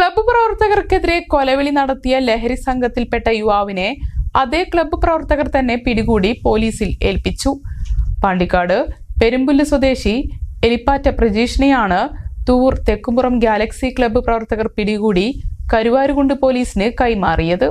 Club പ്രവർത്തകർക്കെതിരെ കൊലവിളി നടത്തിയ ലഹരി സംഘത്തിൽപ്പെട്ട യുവാവിനെ അതേ ക്ലബ്ബ് പ്രവർത്തകർ തന്നെ പിടികൂടി പോലീസിൽ ഏൽപ്പിച്ചു. പാണ്ടിക്കാട് പെരുമ്പുല്ല് സ്വദേശി എലിപ്പാറ്റ പ്രജീഷിനെയാണ് തൂർ തെക്കുംപുറം ഗാലക്സി ക്ലബ്ബ് പ്രവർത്തകർ പിടികൂടി കരുവാരുകുണ്ട് പോലീസിന് കൈമാറിയത്.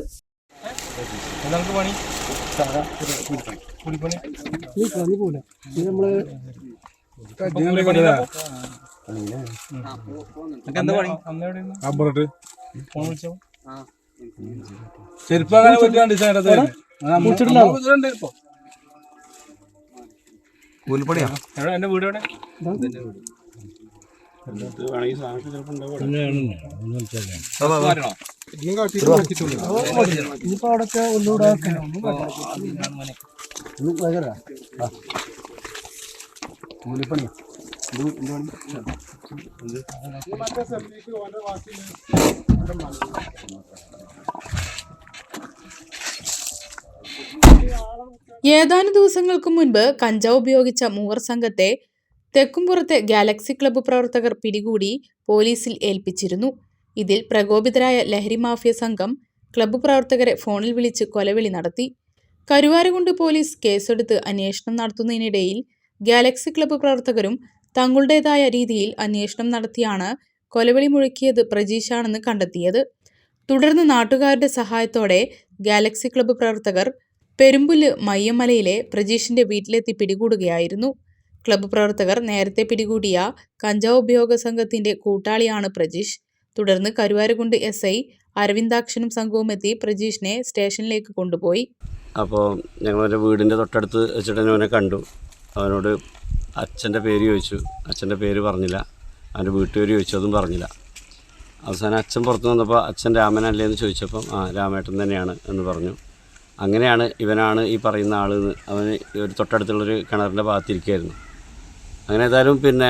ഏതാനും ദിവസങ്ങൾക്ക് മുൻപ് കഞ്ചാവ് ഉപയോഗിച്ച മൂവർ സംഘത്തെ തെക്കുംപുറത്തെ ഗാലക്സി ക്ലബ്ബ് പ്രവർത്തകർ പിടികൂടി പോലീസിൽ ഏൽപ്പിച്ചിരുന്നു. ഇതിൽ പ്രകോപിതരായ ലഹരി മാഫിയ സംഘം ക്ലബ്ബ് പ്രവർത്തകരെ ഫോണിൽ വിളിച്ച് കൊലവിളി നടത്തി. കരുവാരുകുണ്ട് പോലീസ് കേസെടുത്ത് അന്വേഷണം നടത്തുന്നതിനിടയിൽ ഗാലക്സി ക്ലബ്ബ് പ്രവർത്തകരും തങ്ങളുടേതായ രീതിയിൽ അന്വേഷണം നടത്തിയാണ് കൊലവിളി മുഴക്കിയത് പ്രജീഷാണെന്ന് കണ്ടെത്തിയത്. തുടർന്ന് നാട്ടുകാരുടെ സഹായത്തോടെ ഗാലക്സി ക്ലബ്ബ് പ്രവർത്തകർ പെരുമ്പുല്ല് മയ്യമലയിലെ പ്രജീഷിന്റെ വീട്ടിലെത്തി പിടികൂടുകയായിരുന്നു. ക്ലബ്ബ് പ്രവർത്തകർ നേരത്തെ പിടികൂടിയ കഞ്ചാവ് ഉപയോഗ സംഘത്തിന്റെ കൂട്ടാളിയാണ് പ്രജീഷ്. തുടർന്ന് കരുവാരുകുണ്ട് SI അരവിന്ദാക്ഷനും സംഘവും എത്തി പ്രജീഷിനെ സ്റ്റേഷനിലേക്ക് കൊണ്ടുപോയി. അപ്പോൾ ഞങ്ങളുടെ വീടിൻ്റെ തൊട്ടടുത്ത് വെച്ചിട്ട് അവനെ കണ്ടു. അവനോട് അച്ഛൻ്റെ പേര് ചോദിച്ചു. അച്ഛൻ്റെ പേര് പറഞ്ഞില്ല. അവൻ്റെ വീട്ടുപേര് ചോദിച്ചു, അതും പറഞ്ഞില്ല. അവസാനം അച്ഛൻ പുറത്ത് വന്നപ്പോൾ അച്ഛൻ രാമനല്ലേ എന്ന് ചോദിച്ചപ്പം രാമേട്ടൻ തന്നെയാണ് എന്ന് പറഞ്ഞു. അങ്ങനെയാണ് ഇവനാണ് ഈ പറയുന്ന ആൾ. അവന് ഒരു തൊട്ടടുത്തുള്ളൊരു കിണറിൻ്റെ ഭാഗത്തിരിക്കുകയായിരുന്നു. അങ്ങനെ ഏതായാലും പിന്നെ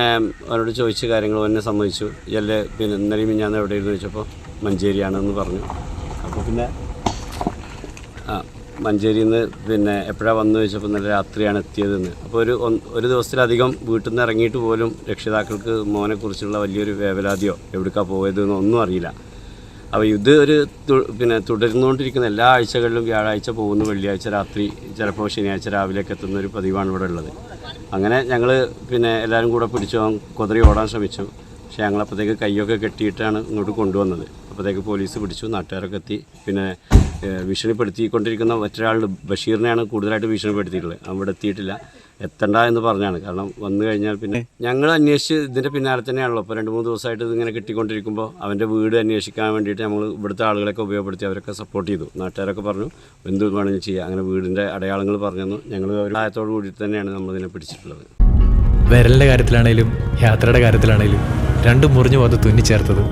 അവനോട് ചോദിച്ച കാര്യങ്ങൾ എന്നെ സമ്മതിച്ചു. ഇയല്ലേ പിന്നെ ഇന്നലെയും മിഞ്ഞാന്ന് എവിടെയെന്ന് ചോദിച്ചപ്പോൾ മഞ്ചേരിയാണെന്ന് പറഞ്ഞു. അപ്പോൾ പിന്നെ മഞ്ചേരിയിൽ നിന്ന് പിന്നെ എപ്പോഴാണ് വന്നു ചോദിച്ചപ്പോൾ ഇന്നലെ രാത്രിയാണ് എത്തിയതെന്ന്. അപ്പോൾ ഒരു ദിവസത്തിലധികം വീട്ടിൽ നിന്ന് ഇറങ്ങിയിട്ട് പോലും രക്ഷിതാക്കൾക്ക് മോനെക്കുറിച്ചുള്ള വലിയൊരു വേവലാതിയോ എവിടേക്കാണ് പോയതെന്നോ ഒന്നും അറിയില്ല. അപ്പോൾ ഇത് പിന്നെ തുടർന്നുകൊണ്ടിരിക്കുന്ന എല്ലാ ആഴ്ചകളിലും വ്യാഴാഴ്ച പോകുന്നു, വെള്ളിയാഴ്ച രാത്രി ചിലപ്പോൾ ശനിയാഴ്ച രാവിലെയൊക്കെ എത്തുന്ന ഒരു പതിവാണ് ഇവിടെ ഉള്ളത്. അങ്ങനെ ഞങ്ങൾ പിന്നെ എല്ലാവരും കൂടെ പിടിച്ചു കുതിരി ഓടാൻ ശ്രമിച്ചു. പക്ഷേ ഞങ്ങളപ്പോഴത്തേക്ക് കൈയൊക്കെ കെട്ടിയിട്ടാണ് ഇങ്ങോട്ട് കൊണ്ടുവന്നത്. അപ്പോഴത്തേക്ക് പോലീസ് പിടിച്ചു, നാട്ടുകാരൊക്കെ എത്തി. പിന്നെ ഭീഷണിപ്പെടുത്തിക്കൊണ്ടിരിക്കുന്ന മറ്റൊരാൾ ബഷീറിനെയാണ് കൂടുതലായിട്ട് ഭീഷണിപ്പെടുത്തിയിട്ടുള്ളത്. അവിടെ എത്തിയിട്ടില്ല, എത്തണ്ട എന്ന് പറഞ്ഞാണ്. കാരണം വന്നു കഴിഞ്ഞാൽ പിന്നെ ഞങ്ങൾ അന്വേഷിച്ച് ഇതിൻ്റെ പിന്നാലെ തന്നെയാണല്ലോ. ഇപ്പോൾ 2-3 ദിവസമായിട്ട് ഇതിങ്ങനെ കിട്ടിക്കൊണ്ടിരിക്കുമ്പോൾ അവൻ്റെ വീട് അന്വേഷിക്കാൻ വേണ്ടിയിട്ട് നമ്മൾ ഇവിടുത്തെ ആളുകളൊക്കെ ഉപയോഗപ്പെടുത്തി അവരൊക്കെ സപ്പോർട്ട് ചെയ്തു. നാട്ടുകാരൊക്കെ പറഞ്ഞു എന്ത് വേണമെങ്കിലും ചെയ്യുക. അങ്ങനെ വീടിൻ്റെ അടയാളങ്ങൾ പറഞ്ഞു. ഞങ്ങൾ ഒരു സഹായത്തോടു കൂടി തന്നെയാണ് നമ്മളിതിനെ പിടിച്ചിട്ടുള്ളത്. വിരലിൻ്റെ കാര്യത്തിലാണേലും യാത്രയുടെ കാര്യത്തിലാണേലും രണ്ടും മുറിഞ്ഞു പോകാതെ തുന്നിച്ചേർത്തത്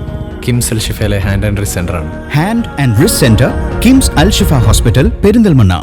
കിംസ് അൽ ഷിഫയിലെ ഹാൻഡ് ആൻഡ് റിസ്റ്റ് സെൻ്ററാണ്. Hand and wrist centre, KIMS Al Shifa hospital, Perinthalmanna.